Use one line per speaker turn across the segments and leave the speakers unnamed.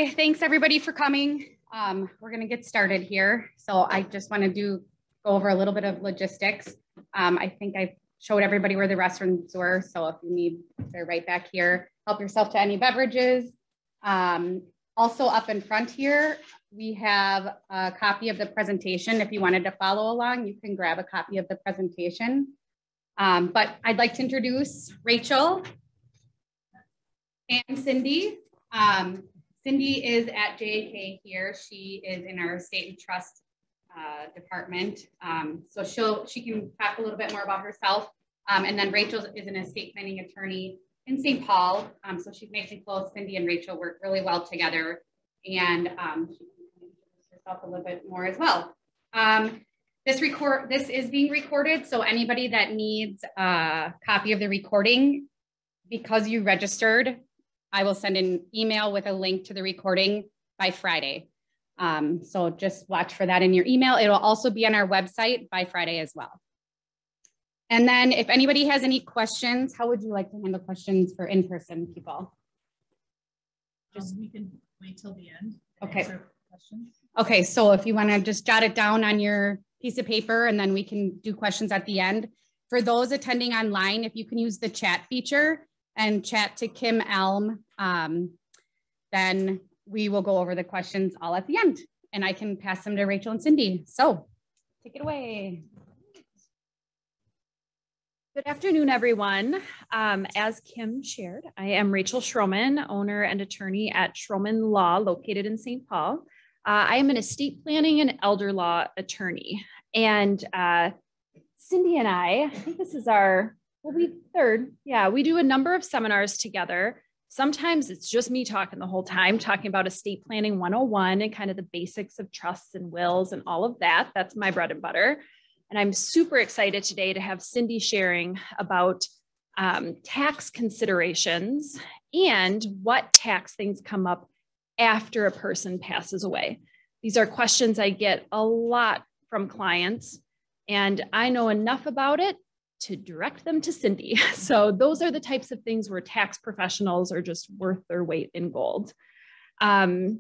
Okay, thanks everybody for coming. We're going to get started here. So I just want to go over a little bit of logistics. I think I showed everybody where the restrooms were. So if you need, they're right back here. Help yourself to any beverages. Also up in front here, we have a copy of the presentation. If you wanted to follow along, you can grab a copy of the presentation. But I'd like to introduce Rachel and Cindy. Cindy is at JAK here. She is in our estate and trust department. So she can talk a little bit more about herself. And then Rachel is an estate planning attorney in St. Paul. So she's nice and close. Cindy and Rachel work really well together. And she can introduce herself a little bit more as well. This is being recorded. So anybody that needs a copy of the recording, because you registered, I will send an email with a link to the recording by Friday. So just watch for that in your email. It'll also be on our website by Friday as well. And then if anybody has any questions, how would you like to handle questions for in-person people?
Just we can wait till the end.
Okay. Questions. Okay, so if you want to just jot it down on your piece of paper and then we can do questions at the end. For those attending online, if you can use the chat feature and chat to Kim Elm, then we will go over the questions all at the end and I can pass them to Rachel and Cindy. So take it away.
Good afternoon, everyone. As Kim shared, I am Rachel Schroman, owner and attorney at Schroman Law, located in St. Paul. I am an estate planning and elder law attorney. And Cindy and I think this is our, third. Yeah, we do a number of seminars together. Sometimes it's just me talking the whole time, talking about estate planning 101 and kind of the basics of trusts and wills and all of that. That's my bread and butter. And I'm super excited today to have Cindy sharing about tax considerations and what tax things come up after a person passes away. These are questions I get a lot from clients, and I know enough about it to direct them to Cindy. So those are the types of things where tax professionals are just worth their weight in gold. You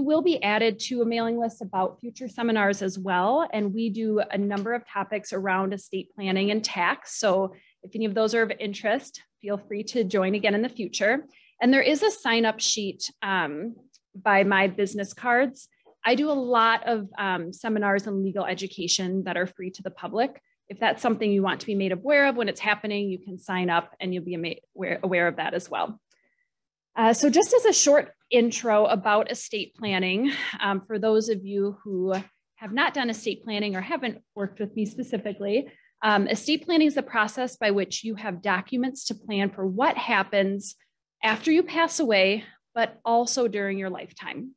will be added to a mailing list about future seminars as well. And we do a number of topics around estate planning and tax. So if any of those are of interest, feel free to join again in the future. And there is a sign-up sheet by my business cards. I do a lot of seminars and legal education that are free to the public. If that's something you want to be made aware of when it's happening, you can sign up and you'll be aware of that as well. So just as a short intro about estate planning, for those of you who have not done estate planning or haven't worked with me specifically, estate planning is the process by which you have documents to plan for what happens after you pass away, but also during your lifetime.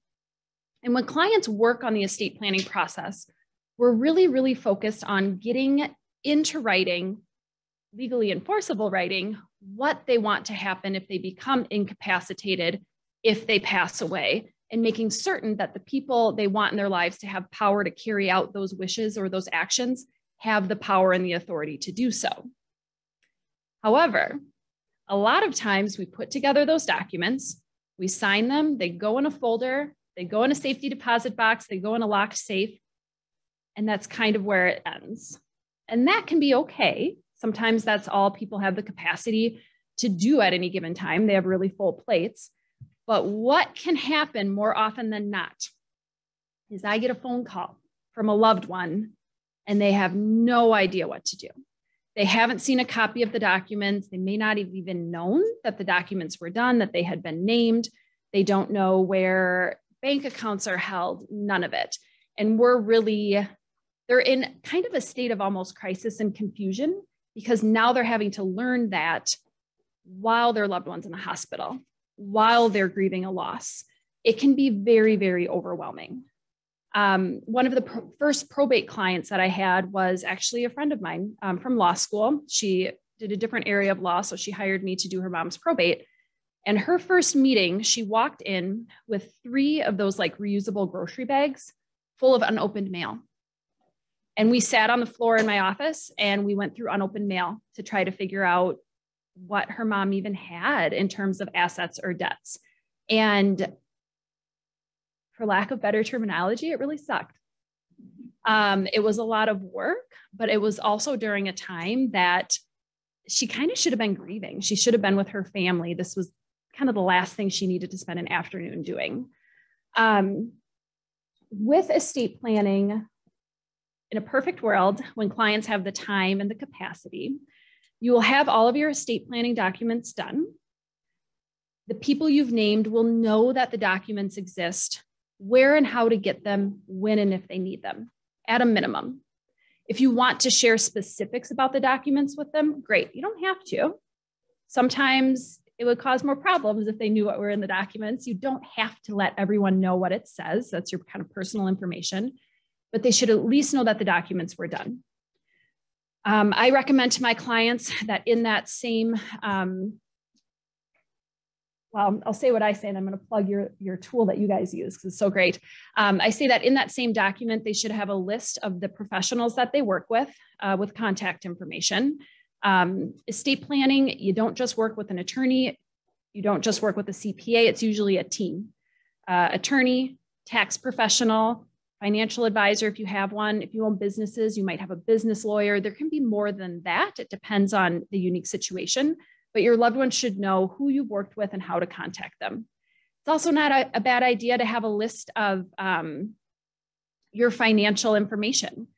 And when clients work on the estate planning process, we're really focused on getting into writing, legally enforceable writing, what they want to happen if they become incapacitated, if they pass away, and making certain that the people they want in their lives to have power to carry out those wishes or those actions have the power and the authority to do so. However, a lot of times we put together those documents, we sign them, they go in a folder, they go in a safety deposit box, they go in a locked safe, and that's kind of where it ends. And that can be okay. Sometimes that's all people have the capacity to do at any given time. They have really full plates. But what can happen more often than not is I get a phone call from a loved one and they have no idea what to do. They haven't seen a copy of the documents. They may not have even known that the documents were done, that they had been named. They don't know where bank accounts are held, none of it. And they're in kind of a state of almost crisis and confusion because now they're having to learn that while their loved one's in the hospital, while they're grieving a loss. It can be very overwhelming. One of the first probate clients that I had was actually a friend of mine from law school. She did a different area of law, so she hired me to do her mom's probate. And her first meeting, she walked in with 3 of those like reusable grocery bags full of unopened mail. And we sat on the floor in my office and we went through unopened mail to try to figure out what her mom even had in terms of assets or debts. And for lack of better terminology, it really sucked. It was a lot of work, but it was also during a time that she kind of should have been grieving. She should have been with her family. This was kind of the last thing she needed to spend an afternoon doing. With estate planning, in a perfect world, when clients have the time and the capacity, you will have all of your estate planning documents done. The people you've named will know that the documents exist, where and how to get them, when and if they need them, at a minimum. If you want to share specifics about the documents with them, great. You don't have to. Sometimes it would cause more problems if they knew what were in the documents. You don't have to let everyone know what it says. That's your kind of personal information, but they should at least know that the documents were done. I recommend to my clients that in that same, well, I'll say what I say, and I'm going to plug your tool that you guys use because it's so great. I say that in that same document, they should have a list of the professionals that they work with contact information. Estate planning, you don't just work with an attorney. You don't just work with a CPA. It's usually a team. Attorney, tax professional, financial advisor, if you have one. If you own businesses, you might have a business lawyer. There can be more than that. It depends on the unique situation, but your loved one should know who you've worked with and how to contact them. It's also not a bad idea to have a list of your financial information.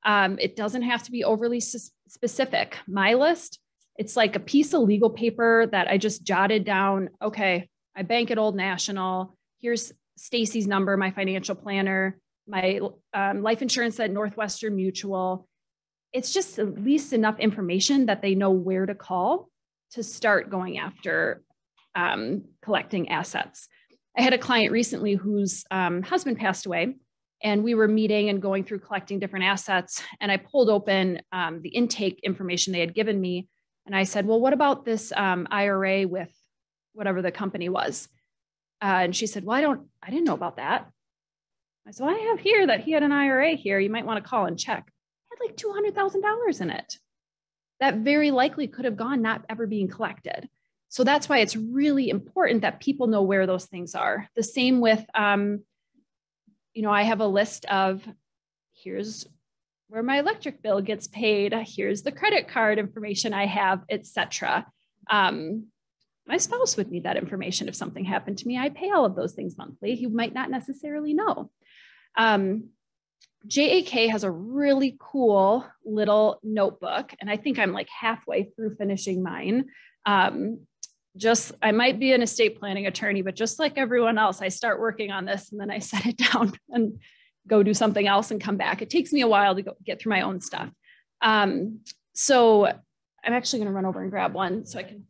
It doesn't have to be overly specific. My list, it's like a piece of legal paper that I just jotted down. Okay, I bank at Old National. Here's Stacy's number, my financial planner, my life insurance at Northwestern Mutual. It's just at least enough information that they know where to call to start going after collecting assets. I had a client recently whose husband passed away, and we were meeting and going through collecting different assets. And I pulled open the intake information they had given me. And I said, well, what about this IRA with whatever the company was? And she said, well, I didn't know about that. I said, well, I have here that he had an IRA here. You might want to call and check. It had like $200,000 in it. That very likely could have gone not ever being collected. So that's why it's really important that people know where those things are. The same with, I have a list of here's where my electric bill gets paid. Here's the credit card information I have, etc. My spouse would need that information if something happened to me. I pay all of those things monthly. He might not necessarily know. JAK has a really cool little notebook, and I think I'm like halfway through finishing mine. I might be an estate planning attorney, but just like everyone else, I start working on this and then I set it down and go do something else and come back. It takes me a while to get through my own stuff. So I'm actually going to run over and grab one so I can.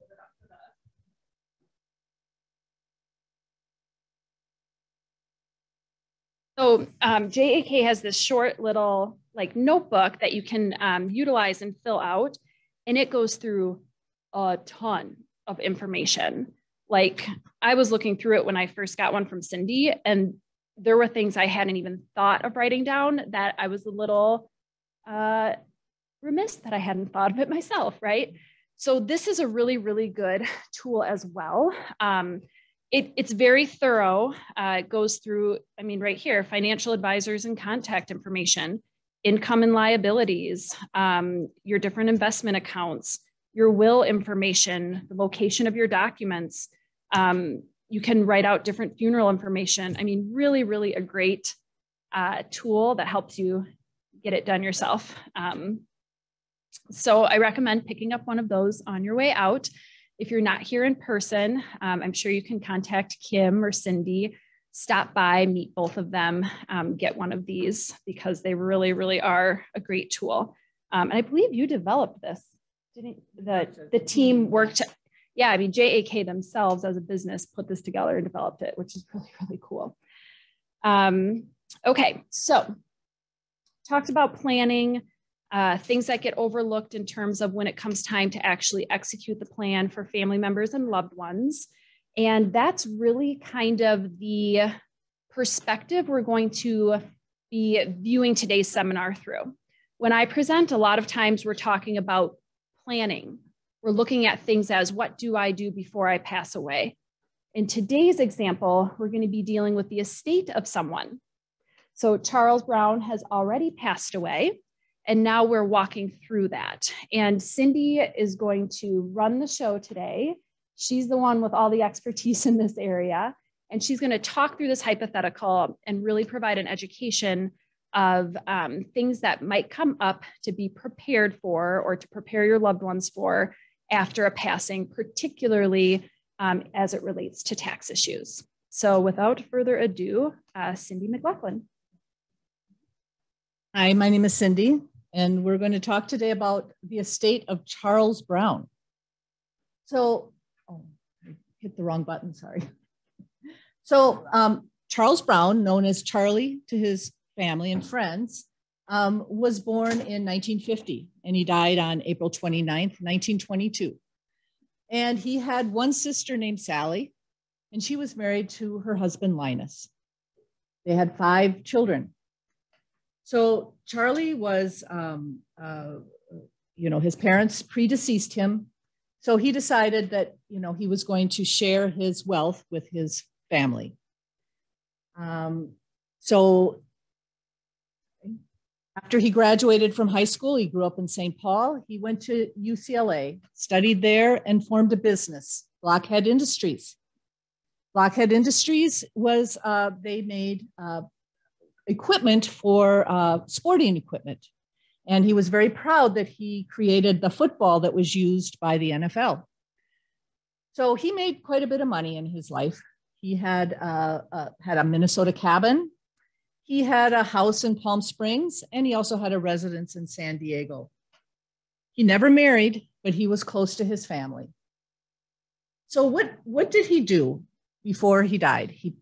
So JAK has this short little like notebook that you can utilize and fill out, and it goes through a ton of information. Like I was looking through it when I first got one from Cindy, and there were things I hadn't even thought of writing down that I was a little remiss that I hadn't thought of it myself, right? So this is a really, really good tool as well. It's very thorough. It goes through, right here, financial advisors and contact information, income and liabilities, your different investment accounts, your will information, the location of your documents. You can write out different funeral information. Really, really a great tool that helps you get it done yourself. So I recommend picking up one of those on your way out. If you're not here in person, I'm sure you can contact Kim or Cindy, stop by, meet both of them, get one of these because they really, really are a great tool. And I believe you developed this, didn't the team worked? Yeah, JAK themselves as a business put this together and developed it, which is really, really cool. Okay, so talked about planning. Things that get overlooked in terms of when it comes time to actually execute the plan for family members and loved ones. And that's really kind of the perspective we're going to be viewing today's seminar through. When I present, a lot of times we're talking about planning. We're looking at things as, what do I do before I pass away? In today's example, we're going to be dealing with the estate of someone. So Charles Brown has already passed away, and now we're walking through that. And Cindy is going to run the show today. She's the one with all the expertise in this area, and she's going to talk through this hypothetical and really provide an education of things that might come up to be prepared for or to prepare your loved ones for after a passing, particularly as it relates to tax issues. So without further ado, Cindy McLaughlin.
Hi, my name is Cindy, and we're going to talk today about the estate of Charles Brown. So, oh, I hit the wrong button, sorry. So Charles Brown, known as Charlie to his family and friends, was born in 1950, and he died on April 29th, 1922. And he had one sister named Sally, and she was married to her husband, Linus. They had 5 children. So Charlie was, his parents predeceased him. So he decided that, he was going to share his wealth with his family. So after he graduated from high school, he grew up in St. Paul. He went to UCLA, studied there, and formed a business, Blockhead Industries. Blockhead Industries was, they made equipment for sporting equipment. And he was very proud that he created the football that was used by the NFL. So he made quite a bit of money in his life. He had a Minnesota cabin. He had a house in Palm Springs, and he also had a residence in San Diego. He never married, but he was close to his family. So what did he do before he died? He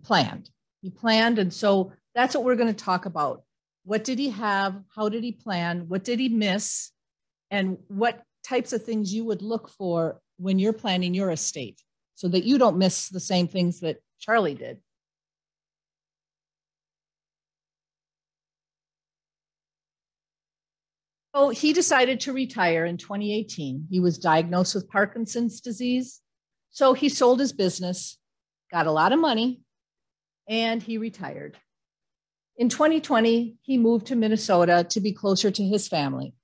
planned. He planned, and so that's what we're going to talk about. What did he have? How did he plan? What did he miss? And what types of things you would look for when you're planning your estate so that you don't miss the same things that Charlie did. So he decided to retire in 2018. He was diagnosed with Parkinson's disease. So he sold his business, got a lot of money, and he retired. In 2020, he moved to Minnesota to be closer to his family.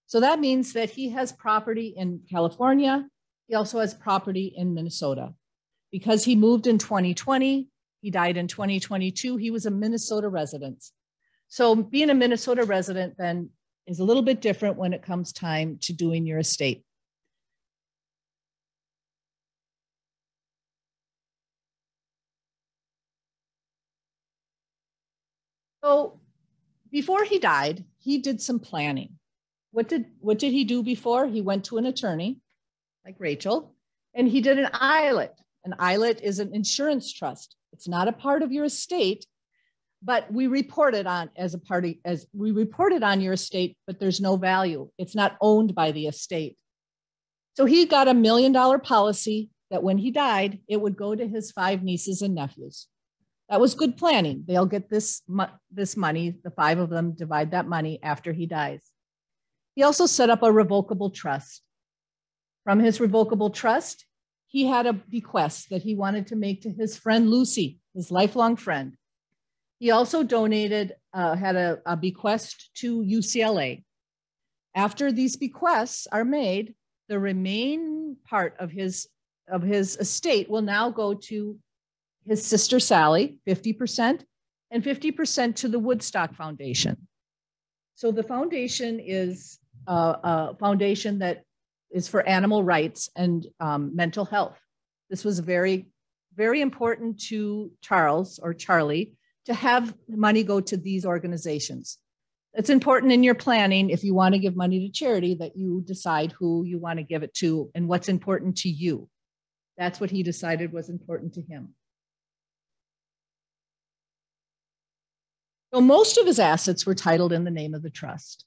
So that means that he has property in California. He also has property in Minnesota. Because he moved in 2020, he died in 2022, he was a Minnesota resident. So being a Minnesota resident then is a little bit different when it comes time to doing your estate. So before he died, he did some planning. What did he do before? He went to an attorney, like Rachel, and he did an Eyelet. An Eyelet is an insurance trust. It's not a part of your estate, but we report it on as a party, as we report it on your estate, but there's no value. It's not owned by the estate. So he got $1 million policy that when he died, it would go to his 5 nieces and nephews. That was good planning. They'll get this money, the 5 of them divide that money after he dies. He also set up a revocable trust. From his revocable trust, he had a bequest that he wanted to make to his friend Lucy, his lifelong friend. He also donated, had a bequest to UCLA. After these bequests are made, the remaining part of his estate will now go to his sister Sally, 50%, and 50% to the Woodstock Foundation. So the foundation is a foundation that is for animal rights and mental health. This was very, very important to Charles or Charlie to have money go to these organizations. It's important in your planning if you want to give money to charity that you decide who you want to give it to and what's important to you. That's what he decided was important to him. So most of his assets were titled in the name of the trust.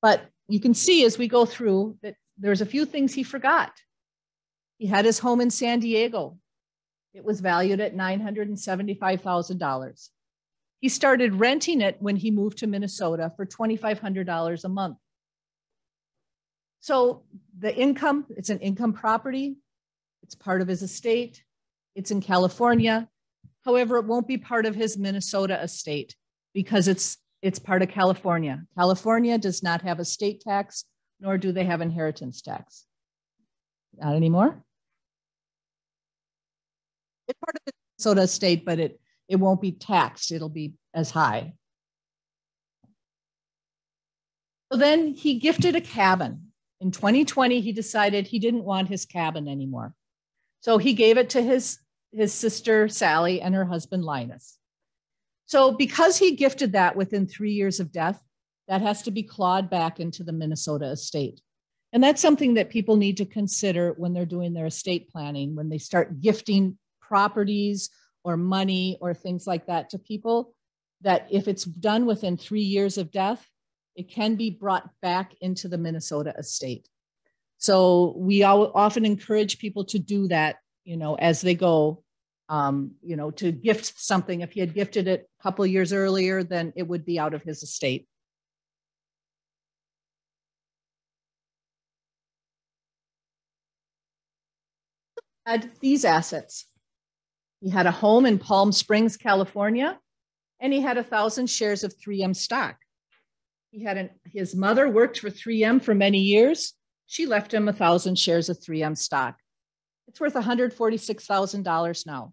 But you can see as we go through that there's a few things he forgot. He had his home in San Diego. It was valued at $975,000. He started renting it when he moved to Minnesota for $2,500 a month. So the income, it's an income property. It's part of his estate. It's in California. However, it won't be part of his Minnesota estate because it's part of California. California does not have estate tax, nor do they have inheritance tax. Not anymore. It's part of the Minnesota estate, but it won't be taxed. It'll be as high. So then he gifted a cabin. In 2020, he decided he didn't want his cabin anymore. So he gave it to his sister, Sally, and her husband, Linus. So because he gifted that within 3 years of death, that has to be clawed back into the Minnesota estate. And that's something that people need to consider when they're doing their estate planning, when they start gifting properties or money or things like that to people, that if it's done within 3 years of death, it can be brought back into the Minnesota estate. So we often encourage people to do that, as they go, to gift something. If he had gifted it a couple of years earlier, then it would be out of his estate. Had these assets. He had a home in Palm Springs, California, and he had 1,000 shares of 3M stock. His mother worked for 3M for many years. She left him 1,000 shares of 3M stock. It's worth $146,000 now.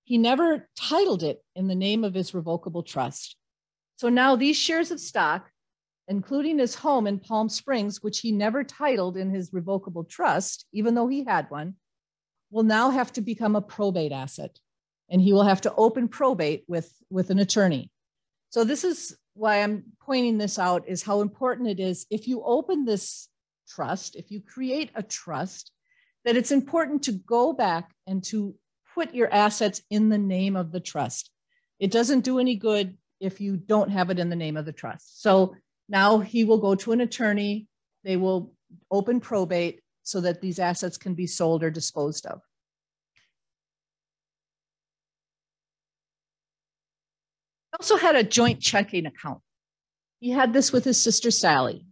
He never titled it in the name of his revocable trust. So now these shares of stock, including his home in Palm Springs, which he never titled in his revocable trust, even though he had one, will now have to become a probate asset. And he will have to open probate with an attorney. So this is why I'm pointing this out, is how important it is if you open this trust, if you create a trust, that it's important to go back and to put your assets in the name of the trust. It doesn't do any good if you don't have it in the name of the trust. So now he will go to an attorney. They will open probate so that these assets can be sold or disposed of. He also had a joint checking account. He had this with his sister, Sally.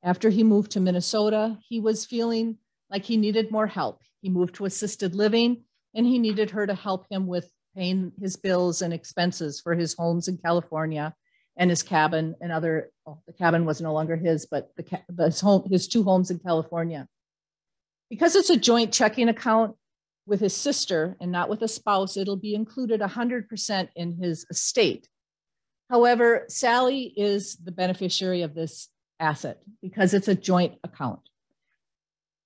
After he moved to Minnesota, he was feeling like he needed more help. He moved to assisted living, and he needed her to help him with paying his bills and expenses for his homes in California and his cabin and the cabin was no longer his, but his 2 homes in California. Because it's a joint checking account with his sister and not with a spouse, it'll be included 100% in his estate. However, Sally is the beneficiary of this asset because it's a joint account.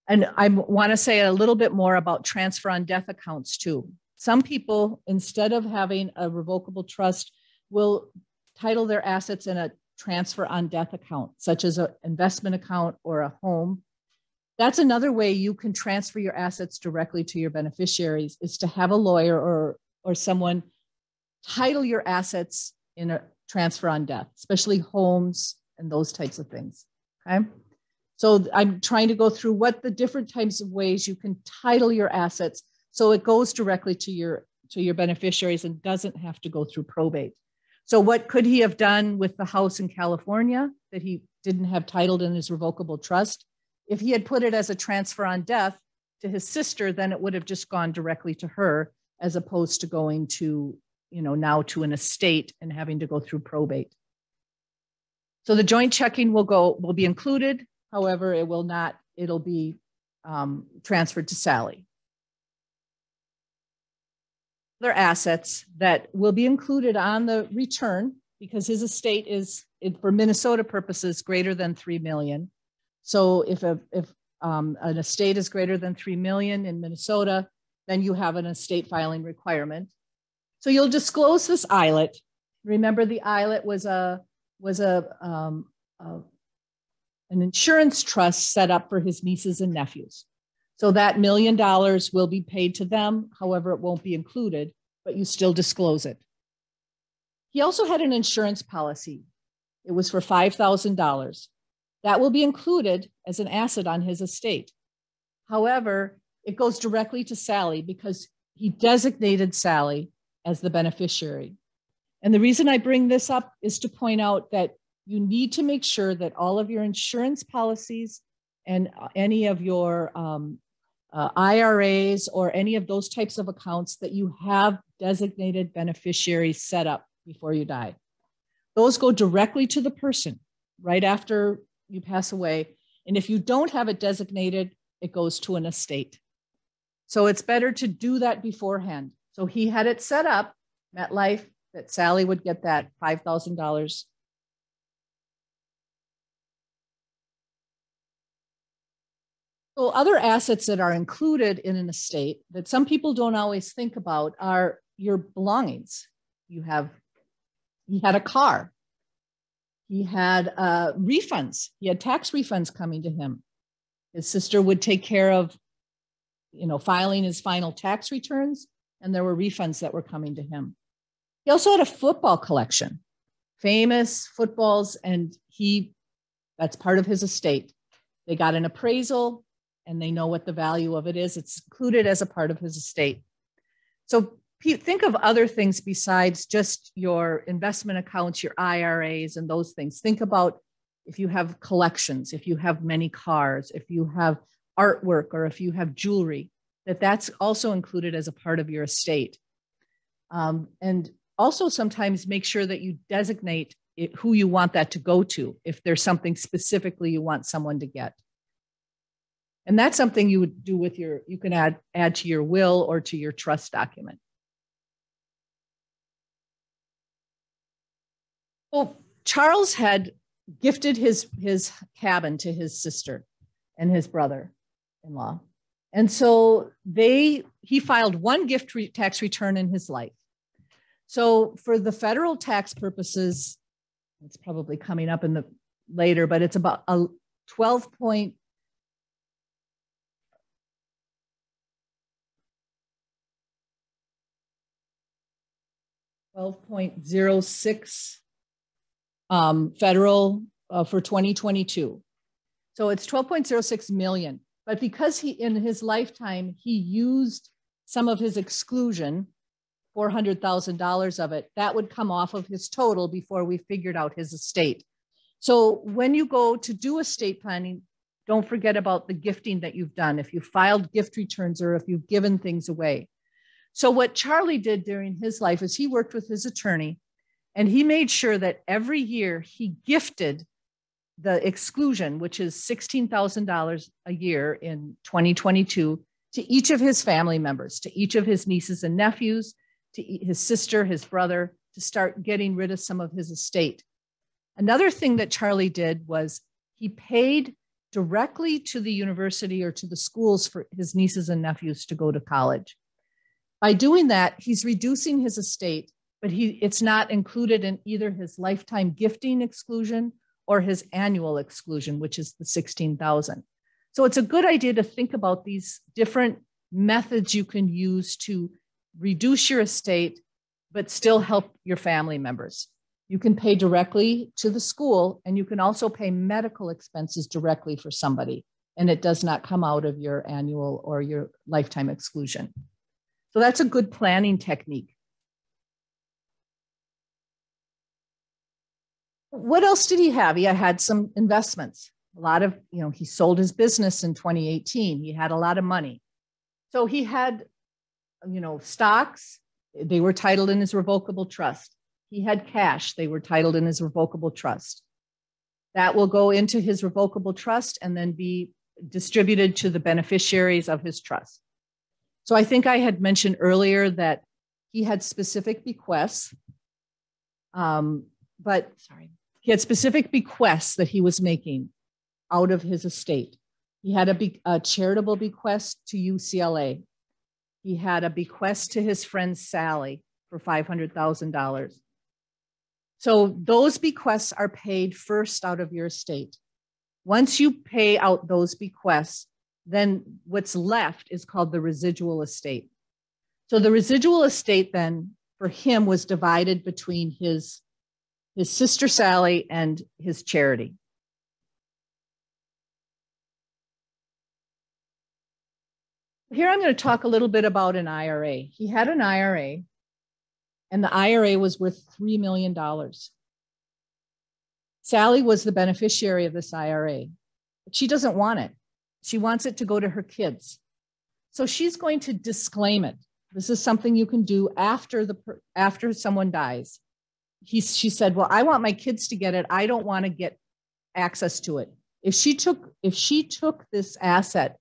And I want to say a little bit more about transfer on death accounts too. Some people, instead of having a revocable trust, will title their assets in a transfer on death account, such as an investment account or a home. That's another way you can transfer your assets directly to your beneficiaries, is to have a lawyer or someone title your assets in a transfer on death, especially homes and those types of things, okay? So I'm trying to go through what the different types of ways you can title your assets so it goes directly to your beneficiaries and doesn't have to go through probate. So what could he have done with the house in California that he didn't have titled in his revocable trust? If he had put it as a transfer on death to his sister, then it would have just gone directly to her, as opposed to going to, now to an estate and having to go through probate. So the joint checking will be included. However, it will not, it'll be transferred to Sally. Other assets that will be included on the return, because his estate is, for Minnesota purposes, greater than 3 million. So if an estate is greater than 3 million in Minnesota, then you have an estate filing requirement. So you'll disclose this Eyelet. Remember, the Eyelet was an insurance trust set up for his nieces and nephews. So that $1 million will be paid to them. However, it won't be included, but you still disclose it. He also had an insurance policy. It was for $5,000. That will be included as an asset on his estate. However, it goes directly to Sally because he designated Sally as the beneficiary. And the reason I bring this up is to point out that you need to make sure that all of your insurance policies and any of your IRAs or any of those types of accounts that you have designated beneficiaries set up before you die. Those go directly to the person right after you pass away. And if you don't have it designated, it goes to an estate. So it's better to do that beforehand. So he had it set up, MetLife, that Sally would get that $5,000. So other assets that are included in an estate that some people don't always think about are your belongings. He had a car. He had refunds. He had tax refunds coming to him. His sister would take care of, filing his final tax returns, and there were refunds that were coming to him. He also had a football collection, famous footballs, and that's part of his estate. They got an appraisal, and they know what the value of it is. It's included as a part of his estate. So think of other things besides just your investment accounts, your IRAs, and those things. Think about if you have collections, if you have many cars, if you have artwork, or if you have jewelry, that's also included as a part of your estate. And also sometimes make sure that you designate who you want that to go to, if there's something specifically you want someone to get. And that's something you would do with you can add to your will or to your trust document. Well, Charles had gifted his cabin to his sister and his brother-in-law. And so he filed one gift tax return in his life. So for the federal tax purposes, it's probably coming up later, but it's about a 12.06 federal for 2022. So it's 12.06 million. But because in his lifetime, he used some of his exclusion, $400,000 of it, that would come off of his total before we figured out his estate. So when you go to do estate planning, don't forget about the gifting that you've done, if you filed gift returns or if you've given things away. So what Charlie did during his life is he worked with his attorney, and he made sure that every year he gifted the exclusion, which is $16,000 a year in 2022, to each of his family members, to each of his nieces and nephews, to his sister, his brother, to start getting rid of some of his estate. Another thing that Charlie did was he paid directly to the university or to the schools for his nieces and nephews to go to college. By doing that, he's reducing his estate, but it's not included in either his lifetime gifting exclusion or his annual exclusion, which is the $16,000. So it's a good idea to think about these different methods you can use to reduce your estate, but still help your family members. You can pay directly to the school, and you can also pay medical expenses directly for somebody, and it does not come out of your annual or your lifetime exclusion. So that's a good planning technique. What else did he have? He had some investments. A lot of, he sold his business in 2018. He had a lot of money. So he had, stocks. They were titled in his revocable trust. He had cash. They were titled in his revocable trust. That will go into his revocable trust and then be distributed to the beneficiaries of his trust. So I think I had mentioned earlier that he had specific bequests, he had specific bequests that he was making out of his estate. He had a charitable bequest to UCLA. He had a bequest to his friend Sally for $500,000. So those bequests are paid first out of your estate. Once you pay out those bequests, then what's left is called the residual estate. So the residual estate then for him was divided between his sister Sally and his charity. Here I'm going to talk a little bit about an IRA. He had an IRA, and the IRA was worth $3 million. Sally was the beneficiary of this IRA, but she doesn't want it. She wants it to go to her kids. So she's going to disclaim it. This is something you can do after someone dies. She said, well, I want my kids to get it. I don't want to get access to it. If she took this asset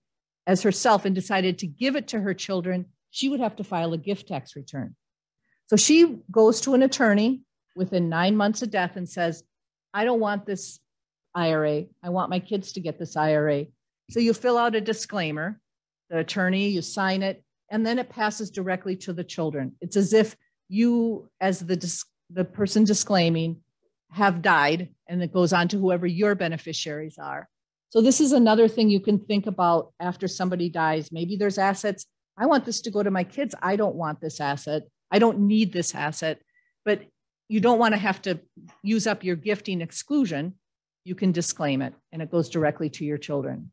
as herself and decided to give it to her children, she would have to file a gift tax return. So she goes to an attorney within 9 months of death and says, I don't want this IRA. I want my kids to get this IRA. So you fill out a disclaimer, the attorney, you sign it, and then it passes directly to the children. It's as if you, as the person disclaiming, have died, and it goes on to whoever your beneficiaries are. So this is another thing you can think about after somebody dies. Maybe there's assets. I want this to go to my kids. I don't want this asset. I don't need this asset, but you don't want to have to use up your gifting exclusion. You can disclaim it, and it goes directly to your children.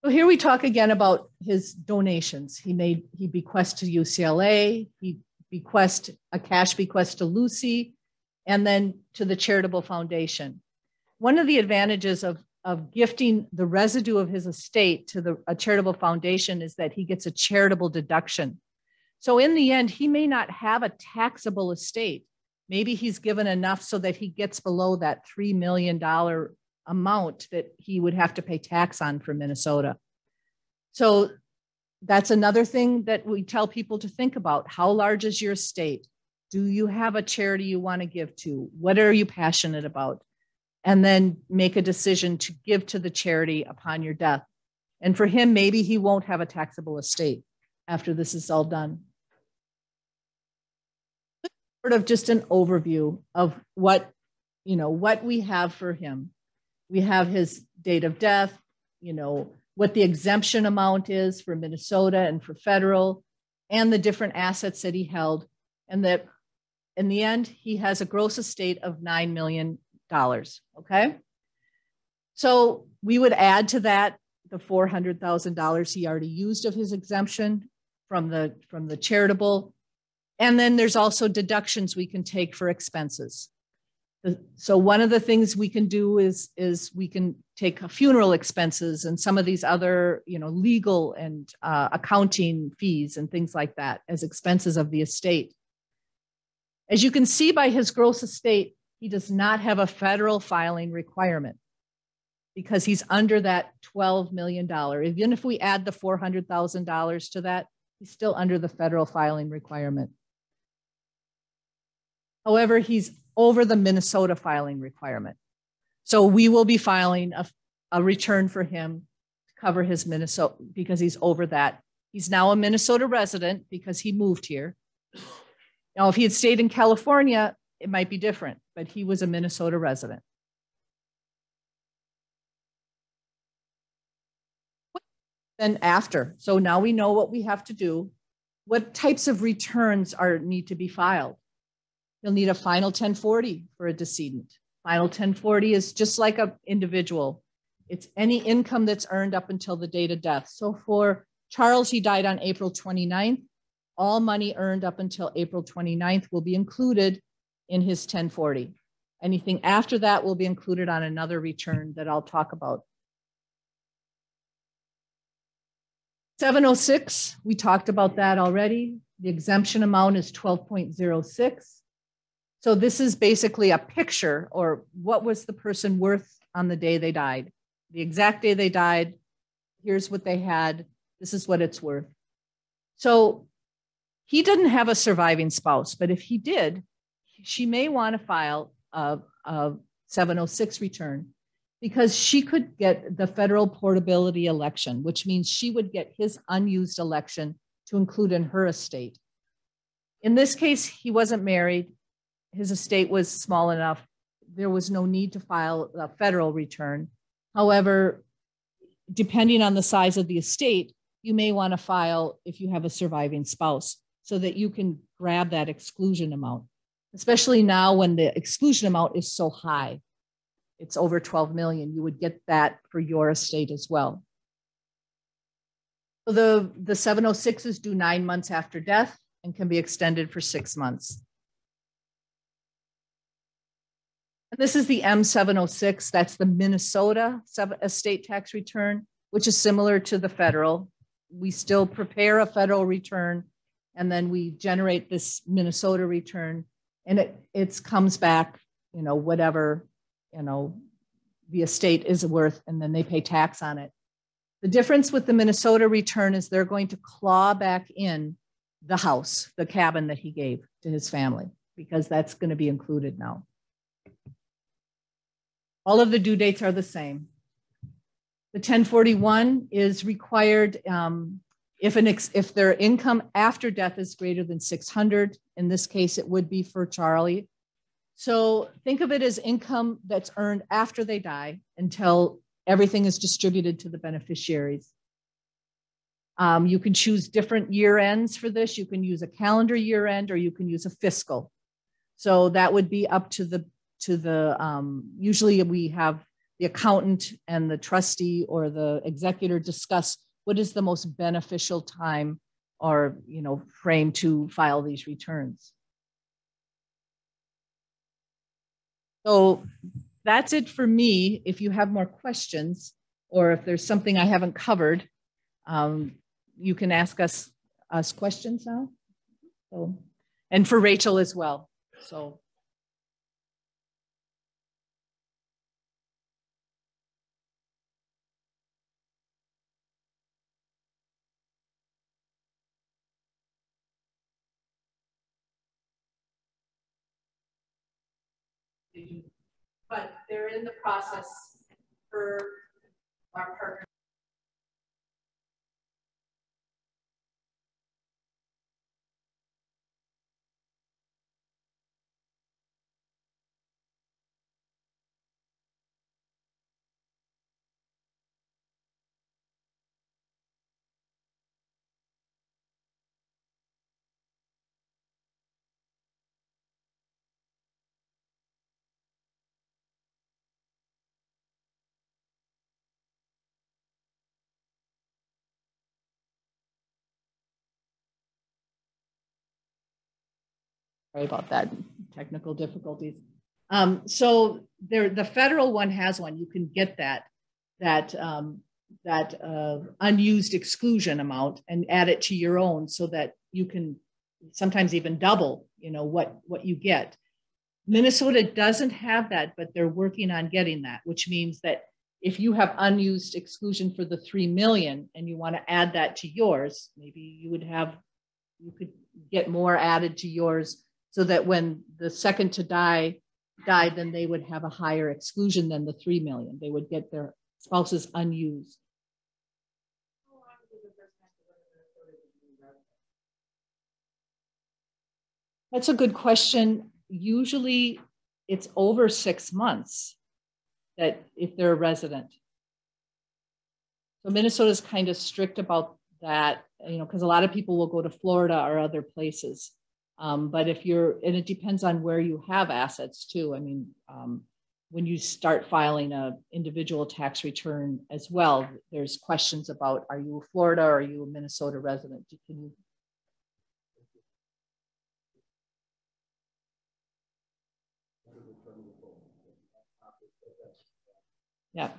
So here we talk again about his donations. He bequests to UCLA, he bequests a cash bequest to Lucy, and then to the charitable foundation. One of the advantages of gifting the residue of his estate to a charitable foundation is that he gets a charitable deduction. So in the end, he may not have a taxable estate. Maybe he's given enough so that he gets below that $3 million amount that he would have to pay tax on for Minnesota. So that's another thing that we tell people to think about. How large is your estate? Do you have a charity you want to give to? What are you passionate about? And then make a decision to give to the charity upon your death. And for him, maybe he won't have a taxable estate after this is all done. Sort of just an overview of what we have for him. We have his date of death, what the exemption amount is for Minnesota and for federal, and the different assets that he held. And that in the end, he has a gross estate of $9 million. Okay. So we would add to that the $400,000 he already used of his exemption from the charitable. And then there's also deductions we can take for expenses. So one of the things we can do is we can take funeral expenses and some of these other, legal and accounting fees and things like that as expenses of the estate. As you can see by his gross estate, he does not have a federal filing requirement because he's under that $12 million. Even if we add the $400,000 to that, he's still under the federal filing requirement. However, he's over the Minnesota filing requirement. So we will be filing a return for him to cover his Minnesota because he's over that. He's now a Minnesota resident because he moved here. Now, if he had stayed in California, it might be different, but he was a Minnesota resident. Then after, so now we know what we have to do. What types of returns need to be filed? You'll need a final 1040 for a decedent. Final 1040 is just like an individual. It's any income that's earned up until the date of death. So for Charles, he died on April 29th. All money earned up until April 29th will be included in his 1040. Anything after that will be included on another return that I'll talk about. 706, we talked about that already. The exemption amount is 12.06. So this is basically a picture, or what was the person worth on the day they died? The exact day they died, here's what they had, this is what it's worth. So he didn't have a surviving spouse, but if he did, she may want to file a 706 return because she could get the federal portability election, which means she would get his unused election to include in her estate. In this case, he wasn't married. His estate was small enough. There was no need to file a federal return. However, depending on the size of the estate, you may want to file if you have a surviving spouse so that you can grab that exclusion amount, especially now when the exclusion amount is so high. It's over 12 million. You would get that for your estate as well. So the 706s due 9 months after death and can be extended for 6 months. This is the M706. That's the Minnesota estate tax return, which is similar to the federal. We still prepare a federal return, and then we generate this Minnesota return, and it comes back, you know, whatever, you know, the estate is worth, and then they pay tax on it. The difference with the Minnesota return is they're going to claw back in the house, the cabin that he gave to his family, because that's going to be included now. All of the due dates are the same. The 1041 is required if their income after death is greater than 600. In this case, it would be for Charlie. So think of it as income that's earned after they die until everything is distributed to the beneficiaries. You can choose different year ends for this. You can use a calendar year end, or you can use a fiscal. So that would be up to the usually we have the accountant and the trustee or the executor discuss what is the most beneficial time or, you know, frame to file these returns. So that's it for me. If you have more questions, or if there's something I haven't covered, you can ask us questions now. So, and for Rachel as well. So. But they're in the process for our partner. Sorry about that, technical difficulties. So the federal one has one. You can get that unused exclusion amount and add it to your own, so that you can sometimes even double, you know, what you get. Minnesota doesn't have that, but they're working on getting that, which means that if you have unused exclusion for the 3 million and you want to add that to yours, maybe you could get more added to yours, so that when the second to died, then they would have a higher exclusion than the 3 million. They would get their spouses unused. That's a good question. Usually it's over 6 months that if they're a resident. So Minnesota is kind of strict about that, you know, because a lot of people will go to Florida or other places. But if and it depends on where you have assets too. I mean, when you start filing a individual tax return as well, there's questions about, are you a Florida or are you a Minnesota resident? Can you? Yeah.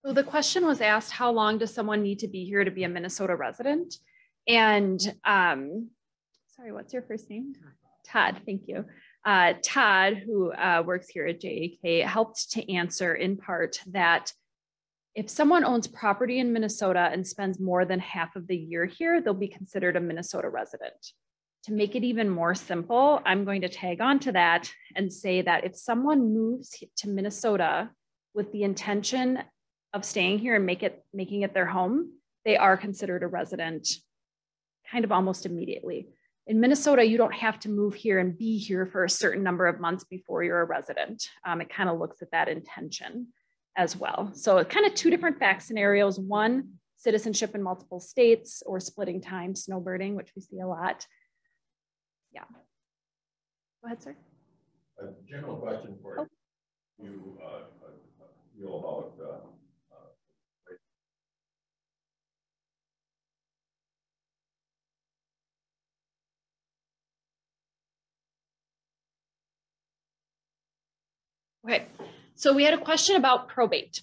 So the question was asked, how long does someone need to be here to be a Minnesota resident? And sorry, what's your first name? Todd, thank you. Todd, who works here at JAK, helped to answer in part that if someone owns property in Minnesota and spends more than half of the year here, they'll be considered a Minnesota resident. To make it even more simple, I'm going to tag on to that and say that if someone moves to Minnesota with the intention of staying here and making it their home, they are considered a resident kind of almost immediately. In Minnesota, you don't have to move here and be here for a certain number of months before you're a resident. It kind of looks at that intention as well. So kind of two different fact scenarios. One, citizenship in multiple states, or splitting time, snowbirding, which we see a lot. Yeah. Go ahead, sir.
A general question for you, about
Okay, so we had a question about probate.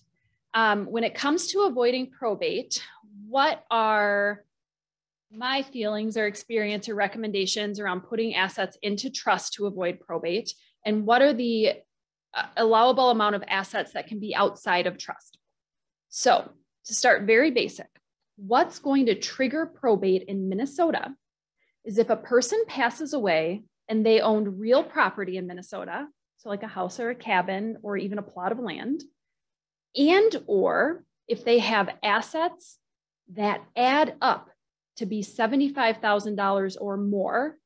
When it comes to avoiding probate, what are my feelings or experience or recommendations around putting assets into trust to avoid probate? And what are the allowable amount of assets that can be outside of trust? So to start very basic, what's going to trigger probate in Minnesota is if a person passes away and they owned real property in Minnesota, so like a house or a cabin or even a plot of land, and or if they have assets that add up to be $75,000 or more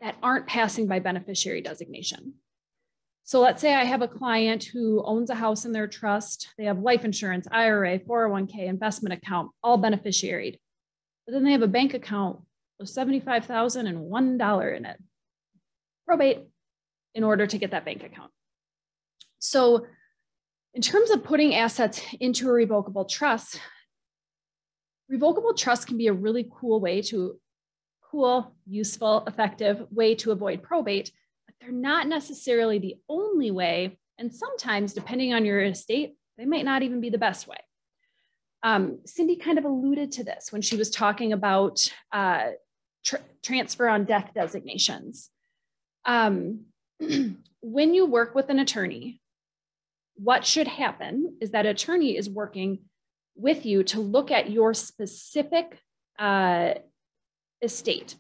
that aren't passing by beneficiary designation. So let's say I have a client who owns a house in their trust. They have life insurance, IRA, 401k, investment account, all beneficiaried. But then they have a bank account with $75,001 in it. Probate in order to get that bank account. So in terms of putting assets into a revocable trust, revocable trust can be a really useful, effective way to avoid probate, but they're not necessarily the only way. And sometimes, depending on your estate, they might not even be the best way. Cindy kind of alluded to this when she was talking about transfer on death designations. When you work with an attorney, what should happen is that attorney is working with you to look at your specific estate.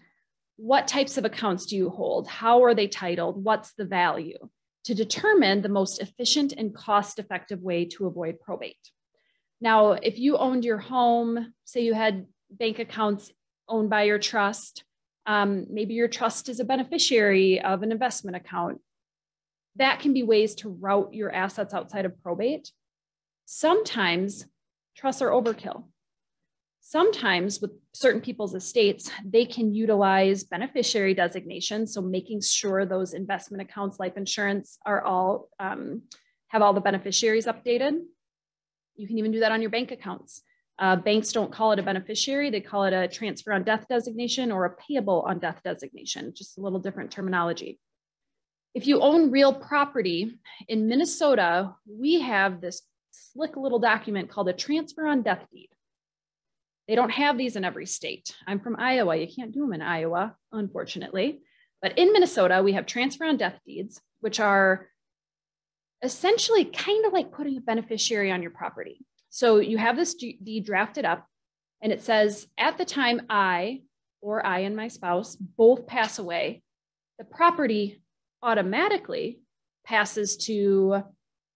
What types of accounts do you hold? How are they titled? What's the value? To determine the most efficient and cost-effective way to avoid probate. Now, if you owned your home, say you had bank accounts owned by your trust, maybe your trust is a beneficiary of an investment account, that can be ways to route your assets outside of probate. Sometimes trusts are overkill. Sometimes with certain people's estates, they can utilize beneficiary designation. So making sure those investment accounts, life insurance are all, have all the beneficiaries updated. You can even do that on your bank accounts. Banks don't call it a beneficiary. They call it a transfer on death designation or a payable on death designation, just a little different terminology. If you own real property in Minnesota, we have this slick little document called a transfer on death deed. They don't have these in every state. I'm from Iowa. You can't do them in Iowa, unfortunately. But in Minnesota, we have transfer on death deeds, which are essentially kind of like putting a beneficiary on your property. So you have this deed drafted up, and it says, at the time I and my spouse both pass away, the property automatically passes to,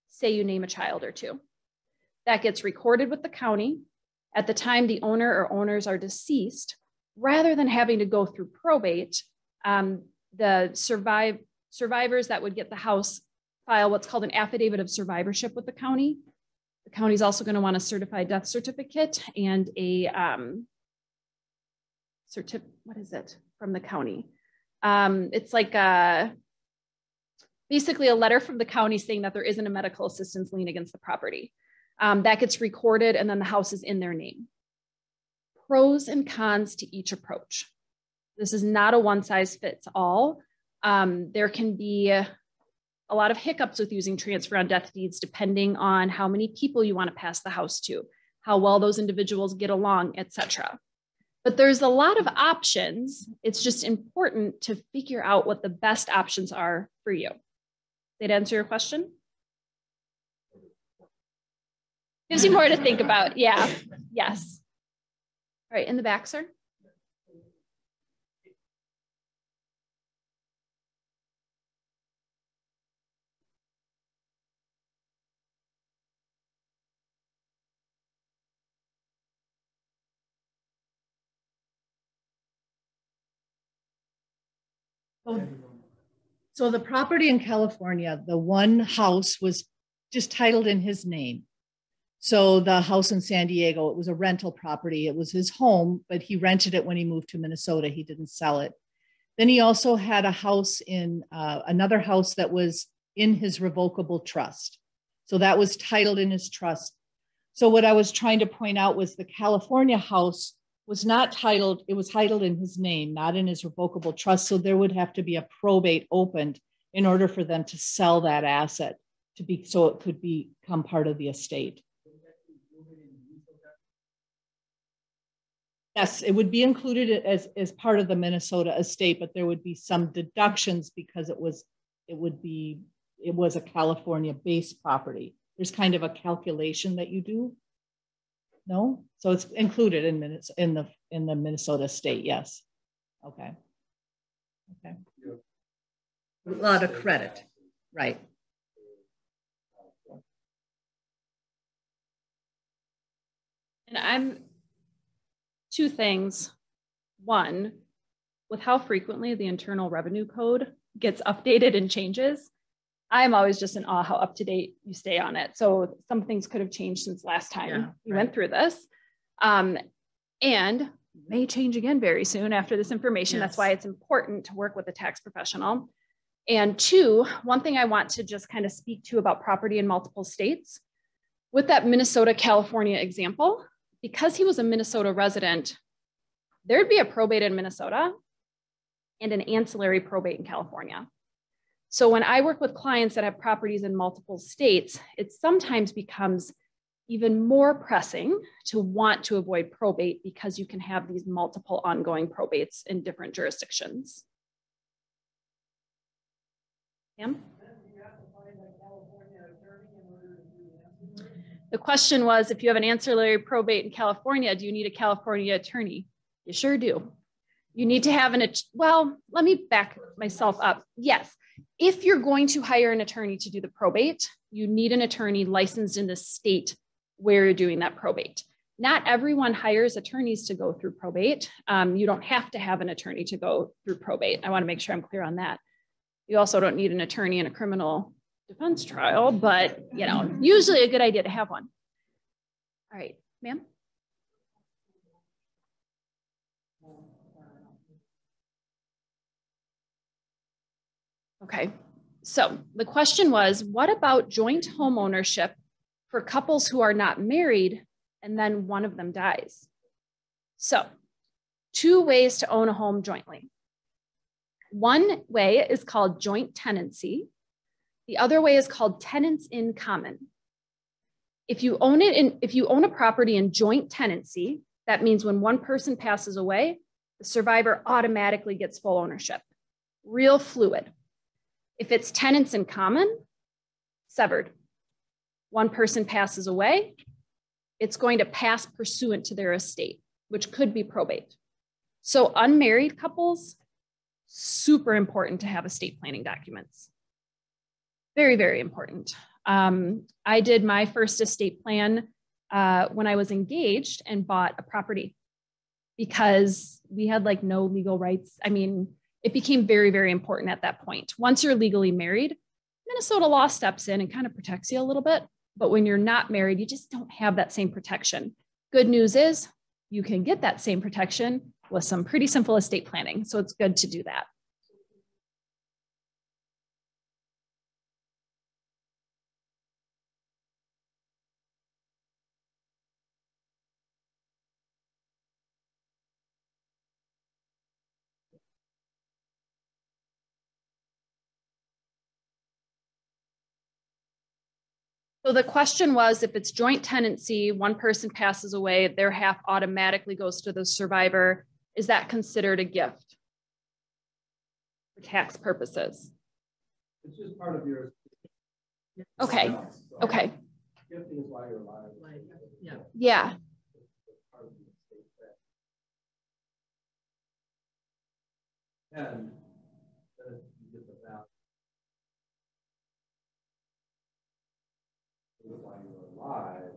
say you name a child or two. That gets recorded with the county. At the time the owner or owners are deceased, rather than having to go through probate, the survivors that would get the house file what's called an affidavit of survivorship with the county. The county is also going to want a certified death certificate and a what is it from the county? It's like basically a letter from the county saying that there isn't a medical assistance lien against the property. That gets recorded, and then the house is in their name. Pros and cons to each approach. This is not a one size fits all. There can be a lot of hiccups with using transfer on death deeds, depending on how many people you want to pass the house to, how well those individuals get along, etc. But there's a lot of options. It's just important to figure out what the best options are for you. Did that answer your question? Gives you more to think about. Yeah. Yes. All right. In the back, sir.
So the property in California, the one house was just titled in his name. So the house in San Diego, it was a rental property. It was his home, but he rented it when he moved to Minnesota. He didn't sell it. Then he also had a house in another house that was in his revocable trust. So that was titled in his trust. So what I was trying to point out was the California house was not titled, it was titled in his name, not in his revocable trust. So there would have to be a probate opened in order for them to sell that asset to be, so it could become part of the estate. Yes, it would be included as part of the Minnesota estate, but there would be some deductions because it was a California-based property. There's kind of a calculation that you do. No, so it's included in the Minnesota state. Yes. Okay. Okay. A lot of credit, right?
And I'm two things. One, with how frequently the Internal Revenue Code gets updated and changes, I'm always just in awe how up to date you stay on it. So some things could have changed since last time we went through this, and may change again very soon after this information. Yes. That's why it's important to work with a tax professional. And two, one thing I want to just kind of speak to about property in multiple states, with that Minnesota, California example, because he was a Minnesota resident, there'd be a probate in Minnesota and an ancillary probate in California. So when I work with clients that have properties in multiple states, it sometimes becomes even more pressing to want to avoid probate because you can have these multiple ongoing probates in different jurisdictions. Pam? The question was, if you have an ancillary probate in California, do you need a California attorney? You sure do. You need to have well, let me back myself up. Yes, if you're going to hire an attorney to do the probate, you need an attorney licensed in the state where you're doing that probate. Not everyone hires attorneys to go through probate. You don't have to have an attorney to go through probate. I want to make sure I'm clear on that. You also don't need an attorney in a criminal defense trial, but usually a good idea to have one. All right, ma'am. Okay, so the question was, what about joint home ownership for couples who are not married and then one of them dies? So, two ways to own a home jointly. One way is called joint tenancy. The other way is called tenants in common. If you own a property in joint tenancy, that means when one person passes away, the survivor automatically gets full ownership. Real fluid. If it's tenants in common, severed. One person passes away, it's going to pass pursuant to their estate, which could be probate. So unmarried couples, super important to have estate planning documents. Very, very important. I did my first estate plan when I was engaged and bought a property because we had like no legal rights. I mean, it became very, very important at that point. Once you're legally married, Minnesota law steps in and kind of protects you a little bit. But when you're not married, you just don't have that same protection. Good news is you can get that same protection with some pretty simple estate planning. So it's good to do that. So the question was, if it's joint tenancy, one person passes away, their half automatically goes to the survivor. Is that considered a gift for tax purposes?
It's just part of your.
Okay. Okay.
Gifting is why you're alive.
Yeah.
Yeah.
And you get the value. While you're alive.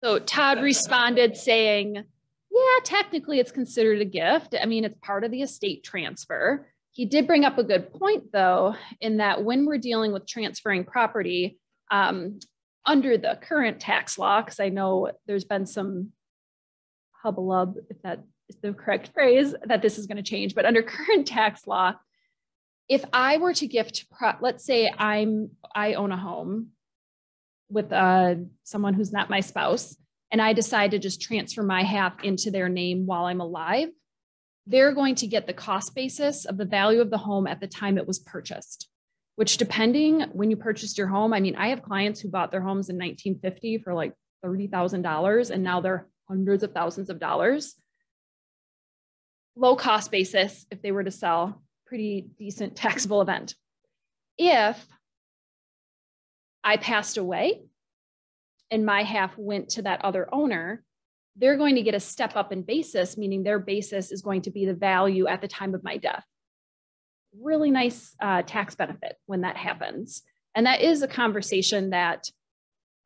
So Todd responded saying, yeah, technically it's considered a gift. I mean, it's part of the estate transfer. He did bring up a good point, though, in that when we're dealing with transferring property under the current tax law, because I know there's been some hubbub, if that is the correct phrase, that this is going to change. But under current tax law, if I were to gift, let's say I own a home with someone who's not my spouse, and I decide to just transfer my half into their name while I'm alive, they're going to get the cost basis of the value of the home at the time it was purchased, which depending when you purchased your home, I mean, I have clients who bought their homes in 1950 for like $30,000 and now they're hundreds of thousands of dollars. Low cost basis if they were to sell, pretty decent taxable event. If I passed away and my half went to that other owner, they're going to get a step up in basis, meaning their basis is going to be the value at the time of my death. Really nice tax benefit when that happens. And that is a conversation that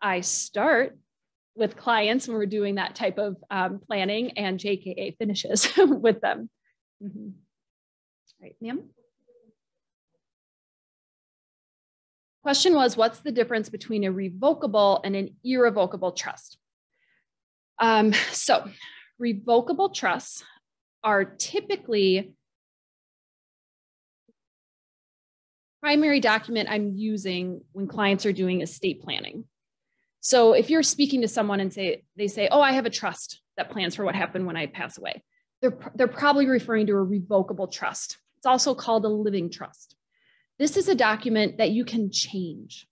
I start with clients when we're doing that type of planning, and JKA finishes with them. Mm-hmm. Right, ma'am? Question was, what's the difference between a revocable and an irrevocable trust? So revocable trusts are typically primary document I'm using when clients are doing estate planning. So if you're speaking to someone and they say, oh, I have a trust that plans for what happened when I pass away, they're probably referring to a revocable trust. It's also called a living trust. This is a document that you can change.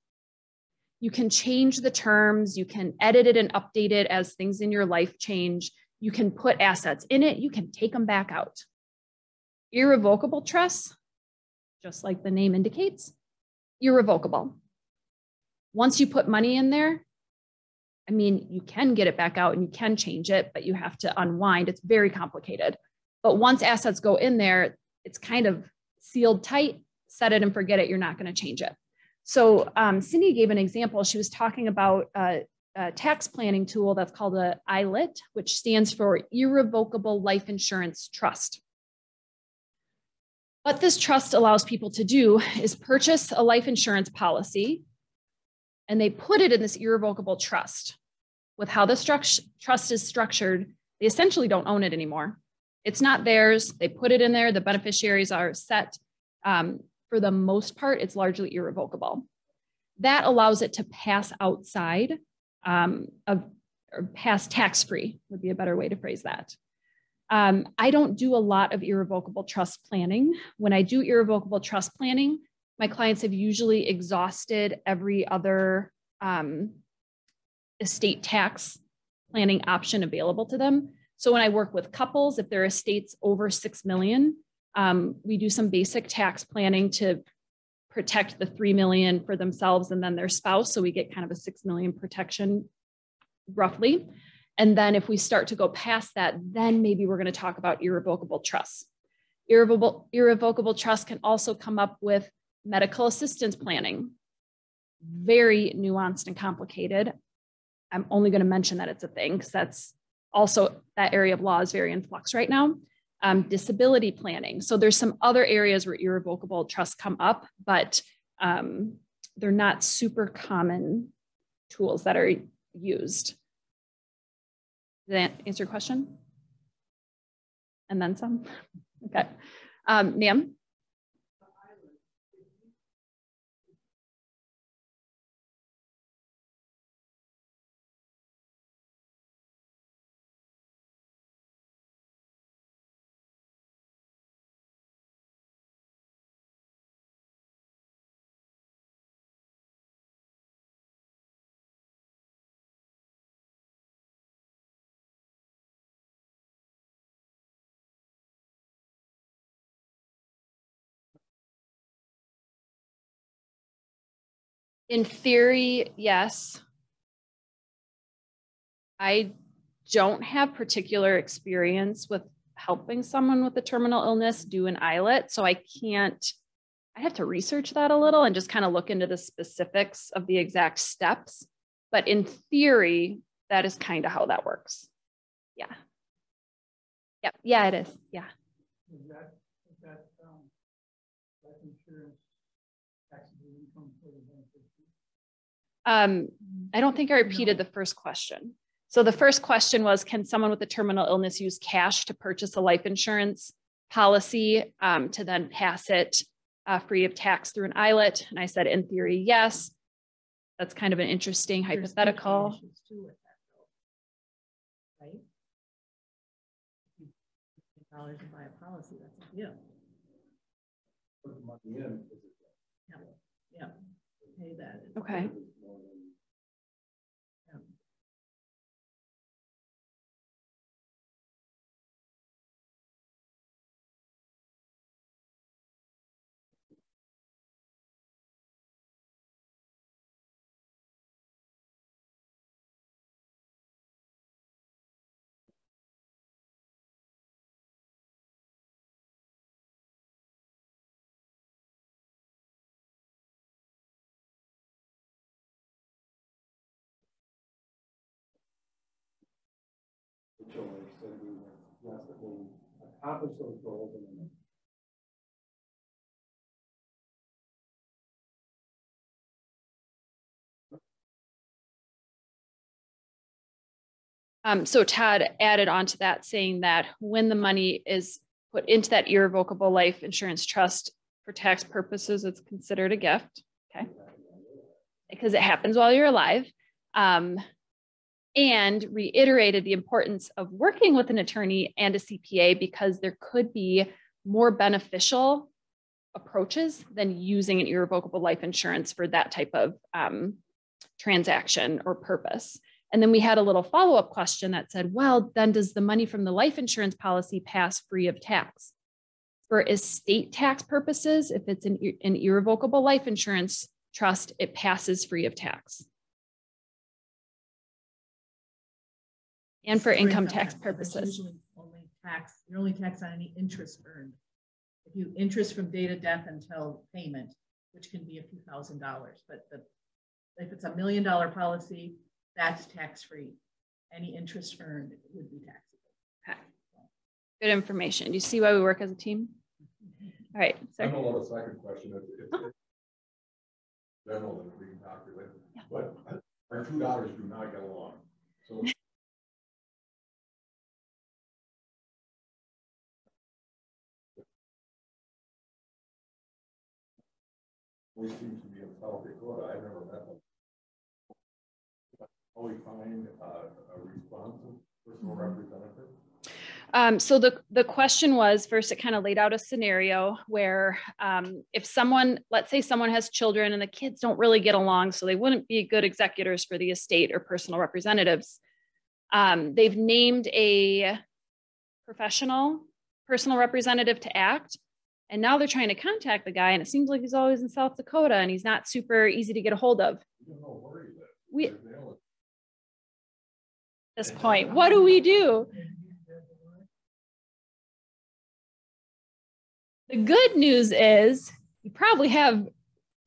You can change the terms, you can edit it and update it as things in your life change. You can put assets in it, you can take them back out. Irrevocable trusts, just like the name indicates, irrevocable. Once you put money in there, I mean, you can get it back out and you can change it, but you have to unwind. It's very complicated. But once assets go in there, it's kind of sealed tight, set it and forget it, you're not going to change it. So Cindy gave an example. She was talking about a tax planning tool that's called an Eyelet, which stands for Irrevocable Life Insurance Trust. What this trust allows people to do is purchase a life insurance policy, and they put it in this irrevocable trust. With how this trust is structured, they essentially don't own it anymore. It's not theirs. They put it in there. The beneficiaries are set. For the most part, it's largely irrevocable. That allows it to pass outside or pass tax-free would be a better way to phrase that. I don't do a lot of irrevocable trust planning. When I do irrevocable trust planning, my clients have usually exhausted every other estate tax planning option available to them. So when I work with couples, if their estate's over 6 million, we do some basic tax planning to protect the 3 million for themselves and then their spouse. So we get kind of a 6 million protection roughly. And then if we start to go past that, then maybe we're going to talk about irrevocable trusts. Irrevocable trusts can also come up with medical assistance planning. Very nuanced and complicated. I'm only going to mention that it's a thing because that's also, that area of law is very in flux right now. Disability planning. So there's some other areas where irrevocable trusts come up, but they're not super common tools that are used. Did that answer your question? And then some? Okay. Ma'am? In theory, yes. I don't have particular experience with helping someone with a terminal illness do an Eyelet, so I have to research that a little and just kind of look into the specifics of the exact steps. But in theory, that is kind of how that works. Yeah. Yep. Yeah, it is. Yeah.
Is that life insurance taxable income for the beneficiary?
I don't think I repeated the first question. So the first question was, can someone with a terminal illness use cash to purchase a life insurance policy to then pass it free of tax through an Eyelet? And I said, in theory, yes. That's kind of an interesting hypothetical.
Right? $50 to buy a policy, that's a deal.
Put the money in.
Yeah. Pay that.
Okay.
Accomplish those goals and
So Todd added on to that, saying that when the money is put into that irrevocable life insurance trust for tax purposes, it's considered a gift. Okay. Because it happens while you're alive. And reiterated the importance of working with an attorney and a CPA because there could be more beneficial approaches than using an irrevocable life insurance for that type of transaction or purpose. And then we had a little follow-up question that said, well, then does the money from the life insurance policy pass free of tax? For estate tax purposes, if it's an irrevocable life insurance trust, it passes free of tax. And for income tax purposes.
Usually you're only taxed on any interest earned. If you interest from date of death until payment, which can be a few $1,000s, but if it's $1 million policy, that's tax-free. Any interest earned would be taxable.
Okay. Good information. Do you see why we work as a team? All right.
I don't know what a second question is. General that we can calculate, yeah. But our two daughters do not get along. So we seem to be in South Dakota. I've never met them. How we find a responsive personal representative?
So the question was, first, it kind of laid out a scenario where if someone, let's say someone has children and the kids don't really get along, so they wouldn't be good executors for the estate or personal representatives. They've named a professional personal representative to act. And now they're trying to contact the guy, and it seems like he's always in South Dakota and he's not super easy to get a hold of. At this point, what do we do? The good news is you probably have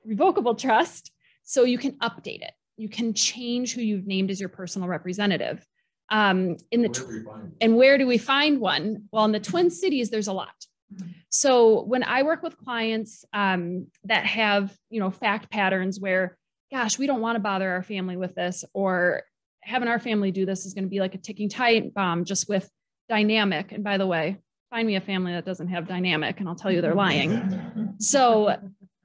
Revocable Trust, so you can update it. You can change who you've named as your personal representative. And where do we find one? Well, in the Twin Cities, there's a lot. So when I work with clients that have, fact patterns where, gosh, we don't want to bother our family with this, or having our family do this is going to be like a ticking time bomb just with dynamic. And by the way, find me a family that doesn't have dynamic and I'll tell you they're lying. So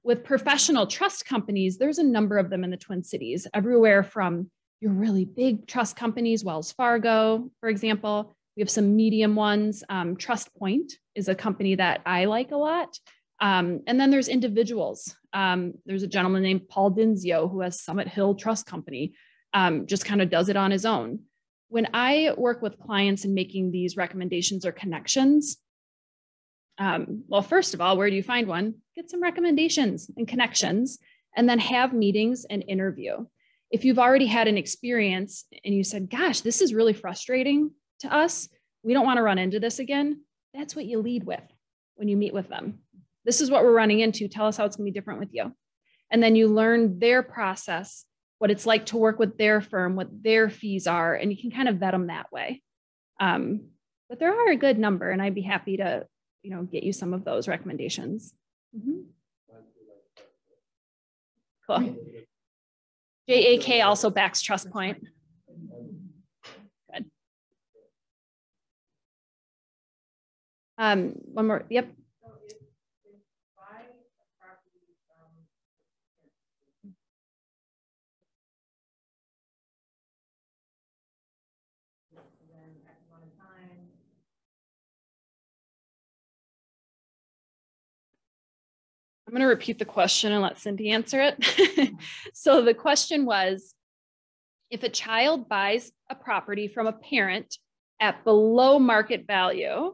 with professional trust companies, there's a number of them in the Twin Cities, everywhere from your really big trust companies, Wells Fargo, for example. We have some medium ones. Trust Point is a company that I like a lot. And then there's individuals. There's a gentleman named Paul Dinzio who has Summit Hill Trust Company, just kind of does it on his own. When I work with clients and making these recommendations or connections, well, first of all, where do you find one? Get some recommendations and connections, and then have meetings and interview. If you've already had an experience and you said, gosh, this is really frustrating to us, we don't want to run into this again, that's what you lead with when you meet with them. This is what we're running into. Tell us how it's going to be different with you. And then you learn their process what it's like to work with their firm, what their fees are, and you can kind of vet them that way. But there are a good number, and I'd be happy to, you know, get you some of those recommendations. Cool. JAK also backs Trust Point. Good. One more. Yep. I'm going to repeat the question and let Cindy answer it. So the question was, if a child buys a property from a parent at below market value,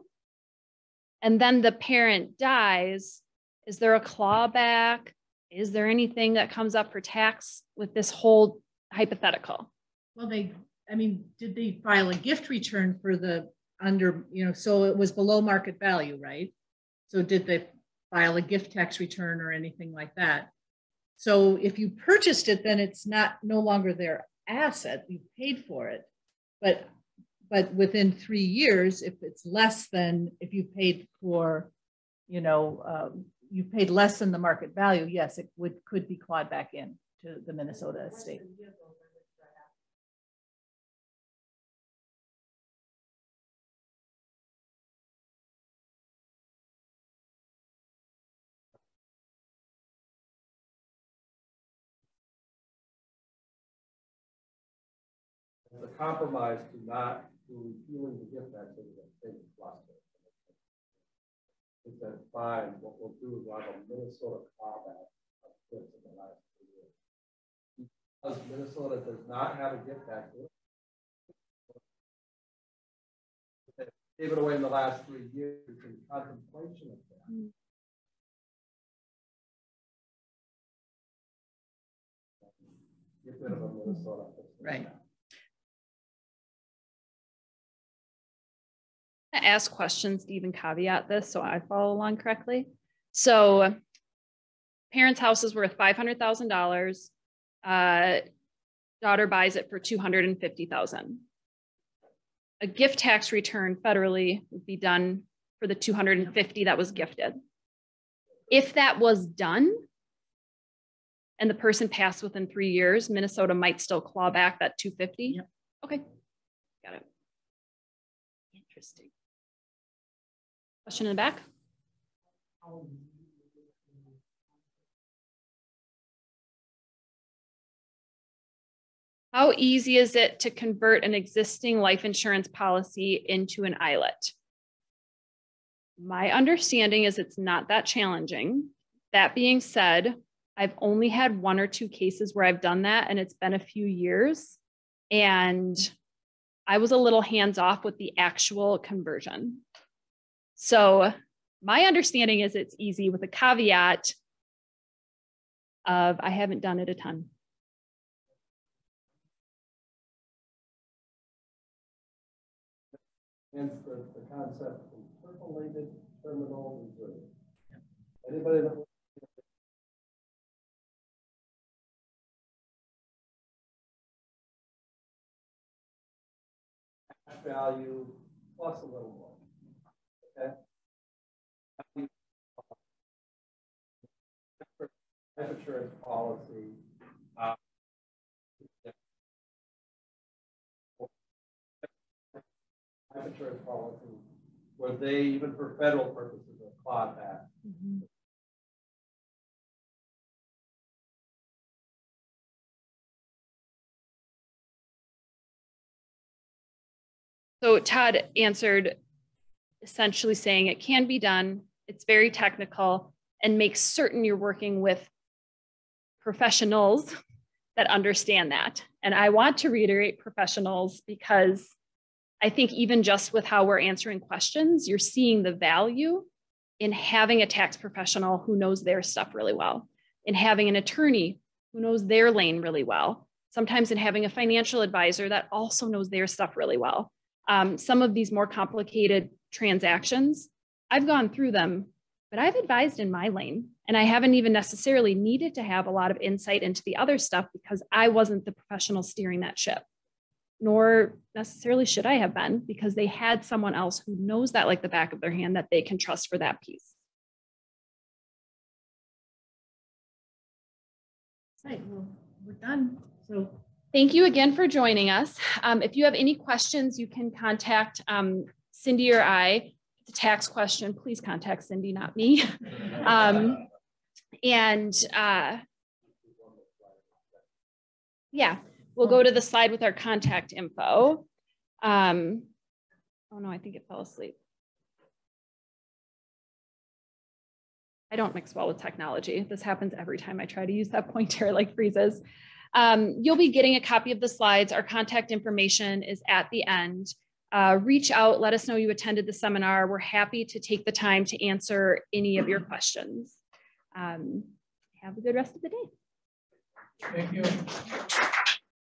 and then the parent dies, is there a clawback? Is there anything that comes up for tax with this whole hypothetical?
Well, did they file a gift return for the so it was below market value, right? So did they file a gift tax return or anything like that? So if you purchased it, then it's no longer their asset. You paid for it, but within 3 years, if it's less than, if you paid for, you paid less than the market value, yes, it could be clawed back in to the Minnesota estate.
The compromise to repealing the gift tax is a big plus. It's that fine. What we'll do is we'll have a Minnesota clawback of gifts in the last 3 years. Because Minnesota does not have a gift tax, they gave it away in the last 3 years in contemplation of that. Get rid of a Minnesota.
Right.
Ask questions to even caveat this so I follow along correctly. So parents' house is worth $500,000. Daughter buys it for $250,000. A gift tax return federally would be done for the $250,000 that was gifted. If that was done and the person passed within 3 years, Minnesota might still claw back that $250,000.
Yep.
Okay, got it. Interesting. Question in the back? How easy is it to convert an existing life insurance policy into an Eyelet? My understanding is it's not that challenging. That being said, I've only had 1 or 2 cases where I've done that, and it's been a few years. And I was a little hands-off with the actual conversion. So my understanding is it's easy, with a caveat of I haven't done it a ton.
Hence the concept of interpolated terminal reserve. Anybody that value plus a little more. Okay. Life insurance policy. Life insurance policy, where they, even for federal purposes, are clawed back. Mm-hmm.
So Todd answered essentially saying it can be done. It's very technical, and make certain you're working with professionals that understand that. And I want to reiterate professionals, because I think even just with how we're answering questions, you're seeing the value in having a tax professional who knows their stuff really well, in having an attorney who knows their lane really well, sometimes in having a financial advisor that also knows their stuff really well. Some of these more complicated transactions, I've gone through them but I've advised in my lane, and I haven't even necessarily needed to have a lot of insight into the other stuff because I wasn't the professional steering that ship, nor necessarily should I have been, because they had someone else who knows that like the back of their hand that they can trust for that piece.
Right, well, we're done. So
thank you again for joining us. If you have any questions, you can contact Cindy or I. It's a tax question, please contact Cindy, not me. Yeah, we'll go to the slide with our contact info. Oh no, I think it fell asleep. I don't mix well with technology. This happens every time I try to use that pointer, it like freezes. You'll be getting a copy of the slides. Our contact information is at the end. Reach out, let us know you attended the seminar. We're happy to take the time to answer any of your questions. Have a good rest of the day.
Thank you.